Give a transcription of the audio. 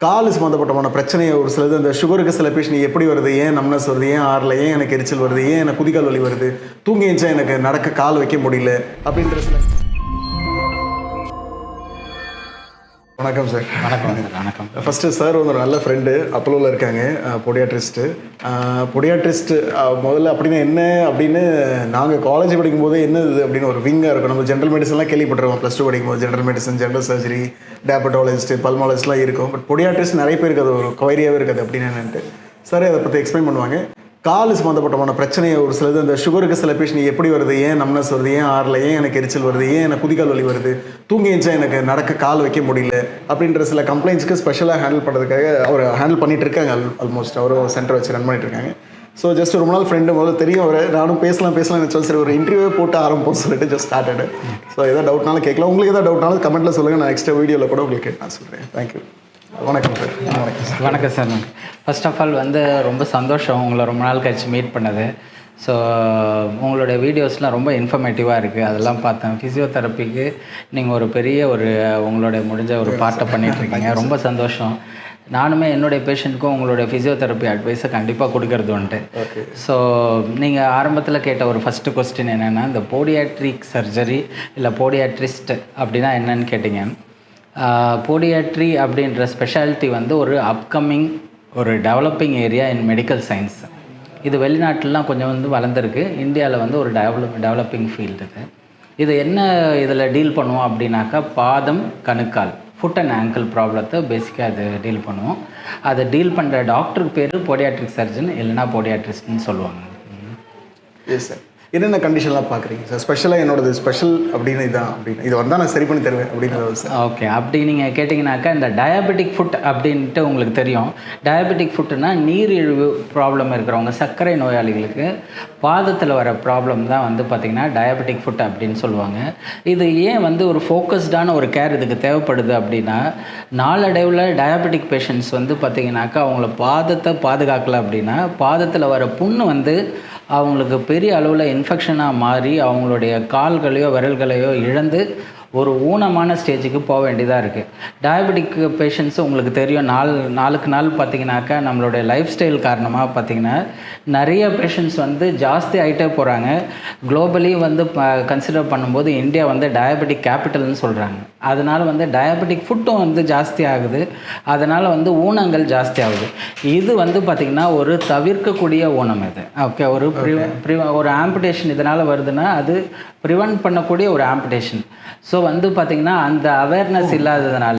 கால் சம்மந்தப்பட்டமான பிரச்சனையை ஒரு சிலது அந்த சுகருக்கு சில பேஷண்ட் எப்படி வருது, ஏன் நம்னஸ் வருது, ஏன் ஆறல, ஏன் எனக்கு எரிச்சல் வருது, ஏன் எனக்கு குதிகால் வலி வருது, தூங்கி எழுந்தா எனக்கு நடக்க கால் வைக்க முடியல அப்படின்ற சில. வணக்கம் சார். வணக்கம் சார். வணக்கம். ஃபஸ்ட்டு சார் ஒரு நல்ல ஃப்ரெண்டு அப்போலோவில் இருக்காங்க, பொடியாட்ரிஸ்ட்டு. பொடியாட்ரிஸ்ட்டு முதல்ல அப்படின்னா என்ன அப்படின்னு நாங்கள் காலேஜ் படிக்கும்போது என்ன இது அப்படின்னு ஒரு விங்காக இருக்கும். நம்ம ஜென்ரல் மெடிசன்லாம் கேள்விப்பட்டிருக்கோம். +2 படிக்கும்போது ஜென்ரல் மெடிசன், ஜென்ரல் சர்ஜரி, டேபட்டாலஜிஸ்ட்டு, பல்மாலஜிஸ்ட்லாம் இருக்கும். பட் பொடியாட்ரிஸ்ட் நிறைய பேருக்கு அது ஒரு குவைரியாகவே இருக்காது அப்படின்னு என்னன்ட்டு சார் அதை பற்றி எக்ஸ்பிளைன் பண்ணுவாங்க. கால் சம்மந்தப்பட்டமான பிரச்சனையை ஒரு சிலது அந்த சுகருக்கு சில பேஷண்ட் எப்படி வருது, ஏன் நம்னஸ் வருது, ஏன் ஆறல, ஏன் எனக்கு எரிச்சல் வருது, ஏன் எனக்கு குதிகால் வலி வருது, தூங்கி எழுந்தா எனக்கு நடக்க கால் வைக்க முடியல அப்படின்ற சில கம்ப்ளைண்ட்ஸ்க்கு ஸ்பெஷலாக ஹேண்டில் பண்ணுறதுக்காக அவர் ஹேண்டில் பண்ணிட்டு இருக்காங்க. ஆல்மோஸ்ட் அவர் சென்டர் வச்சு ரன் பண்ணிட்டு இருக்காங்க. ஸோ ஜஸ்ட் ரொம்ப நாள் ஃப்ரெண்டு முதல்ல தெரியும் அவர். நானும் பேசலாம் நினச்சோம். சரி ஒரு இன்டர்வியூ போட்டு ஆரம்பிப்போம் சொல்லிட்டு ஜஸ்ட் ஸ்டார்டட். ஸோ எதாவது டவுட்னாலும் கேட்கலாம். உங்களுக்கு எதாவது டவுட்னாலும் கமெண்ட்டில் சொல்லுங்கள். நான் நெக்ஸ்ட் வீடியோவில் கூட உங்களுக்கு நான் சொல்கிறேன். தேங்க்யூ. வணக்கம் சார். வணக்கம் சார். வணக்கம் சார். ஃபர்ஸ்ட் ஆஃப் ஆல் ரொம்ப சந்தோஷம் உங்களை ரொம்ப நாள் கழிச்சு மீட் பண்ணது. ஸோ உங்களுடைய வீடியோஸ்லாம் ரொம்ப இன்ஃபர்மேட்டிவாக இருக்குது. அதெல்லாம் பார்த்தேன். ஃபிசியோதெரப்பிக்கு நீங்கள் ஒரு பெரிய உங்களுடைய முடிஞ்ச ஒரு பார்ட்டை பண்ணிகிட்ருக்கீங்க. ரொம்ப சந்தோஷம். நானுமே என்னுடைய பேஷண்ட்டுக்கும் உங்களுடைய ஃபிசியோதெரப்பி அட்வைஸை கண்டிப்பாக கொடுக்கறது உண்டு. ஸோ நீங்கள் ஆரம்பத்தில் கேட்ட ஒரு ஃபஸ்ட்டு கொஸ்டின் என்னென்னா, இந்த போடியாட்ரிக் சர்ஜரி இல்லை போடியாட்ரிஸ்ட் அப்படின்னா என்னன்னு கேட்டிங்க. போடியாட்ரி அப்படின்ற ஸ்பெஷாலிட்டி ஒரு அப்கமிங் ஒரு டெவலப்பிங் ஏரியா இன் மெடிக்கல் சயின்ஸ். இது வெளிநாட்டிலலாம் கொஞ்சம் வளர்ந்துருக்கு. இந்தியாவில் ஒரு டெவலப்பிங் ஃபீல்டு இது என்ன இதில் டீல் பண்ணுவோம் அப்படின்னாக்கா, பாதம், கணுக்கால், ஃபுட் அண்ட் ஆங்கிள் ப்ராப்ளத்தை பேசிக்காக அது டீல் பண்ணுவோம். அதை டீல் பண்ணுற டாக்டருக்கு பேர் போடியாட்ரிக் சர்ஜன் இல்லைனா போடியாட்ரிஸ்ட்னு சொல்லுவாங்க. Yes sir. என்னென்ன கண்டிஷன்லாம் பார்க்குறீங்க சார்? ஸ்பெஷலாக என்னோடது ஸ்பெஷல் அப்படின்னு இதான் அப்படின்னு இது வந்தால் நான் சரி பண்ணி தருவேன் அப்படிங்கிறது சார். ஓகே. அப்படி நீங்கள் கேட்டிங்கனாக்கா, இந்த டயபெட்டிக் ஃபுட் அப்படின்ட்டு உங்களுக்கு தெரியும். டயபெட்டிக் ஃபுட்டுனா நீரிழிவு ப்ராப்ளம் இருக்கிறவங்க, சர்க்கரை நோயாளிகளுக்கு பாதத்தில் வர ப்ராப்ளம் தான் பார்த்திங்கன்னா டயபெட்டிக் ஃபுட் அப்படின்னு சொல்லுவாங்க. இது ஏன் ஒரு ஃபோக்கஸ்டான ஒரு கேர் இதுக்கு தேவைப்படுது அப்படின்னா, நாளடைவில் டயபெட்டிக் பேஷண்ட்ஸ் பார்த்திங்கனாக்கா அவங்கள பாதத்தை பாதுகாக்கலை அப்படின்னா பாதத்தில் வர புண்ணு அவங்களுக்கு பெரிய அளவில் இன்ஃபெக்ஷனாக மாறி அவங்களுடைய கால்களையோ விரல்களையோ இழந்து ஒரு ஊனமான ஸ்டேஜுக்கு போக வேண்டியதாக இருக்குது. டயபெட்டிக் பேஷண்ட்ஸ் உங்களுக்கு தெரியும், நாளுக்கு நாள் பார்த்திங்கனாக்கா நம்மளுடைய லைஃப் ஸ்டைல் காரணமாக பார்த்திங்கன்னா நிறைய பேஷண்ட்ஸ் ஜாஸ்தி ஆகிட்டே போகிறாங்க. குளோபலி கன்சிடர் பண்ணும்போது இந்தியா டயபெட்டிக் கேபிட்டல்னு சொல்கிறாங்க. அதனால் டயபெட்டிக் ஃபுட்டும் ஜாஸ்தி ஆகுது. அதனால் ஊனங்கள் ஜாஸ்தி ஆகுது. இது பார்த்திங்கன்னா ஒரு தவிர்க்கக்கூடிய ஊனம் இது. ஓகே. ஒரு ஆம்புடேஷன் இதனால் வருதுன்னா அது ப்ரிவென்ட் பண்ணக்கூடிய ஒரு ஆம்புடேஷன். ஸோ பார்த்திங்கன்னா அந்த அவேர்னஸ் இல்லாததுனால